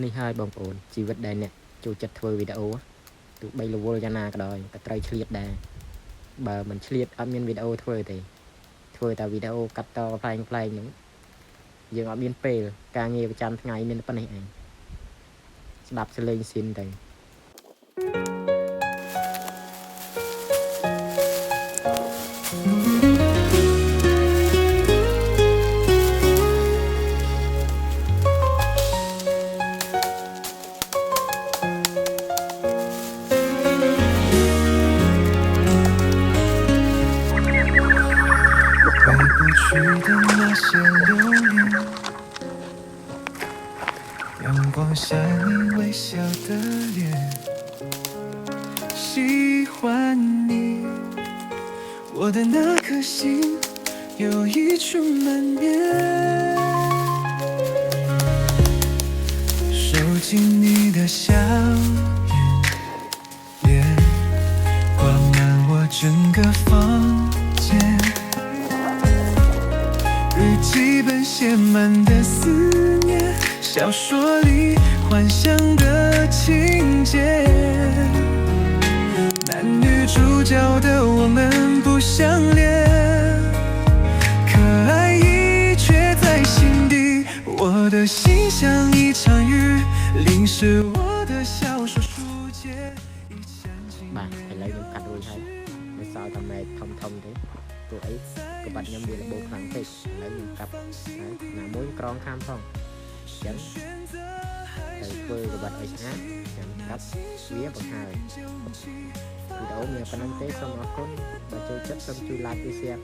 นี่hai bong ổn chỉ vật đây nè chủ chật thưa video tụi bay là vô na cái đòi cái trai chliệt đà bà mình chliệt admin video thôi ta video cắt to play những dương admin pay càng nghe trăm ngày nên phân này đạp sẽ lên xin đây 去的那些留恋，阳光下你微笑的脸，喜欢你，我的那颗心有一处满面，收紧你的笑颜，挂满我整个房间。 日记本写满的思念，小说里幻想的情节，男女主角的我们不相恋，可爱已却在心底。我的心像一场雨，淋湿我的小说书页。បាទឥឡូវខ្ញុំកាត់រួចហើយមិនសល់តែមែកធំទេពួកអីក៏បាត់ខ្ញុំវាលបោខ្លាំងពេកឥឡូវខ្ញុំកាប់ណាមួយក្រងខាំផងអញ្ចឹងទៅធ្វើក៏បាត់ឲ្យស្អាតខ្ញុំកាត់វាបង្ហើយវីដេអូមានប៉ុណ្្នឹងទេសូមអរគុណបើចូលចិត្តសូមជួយ like ឬ share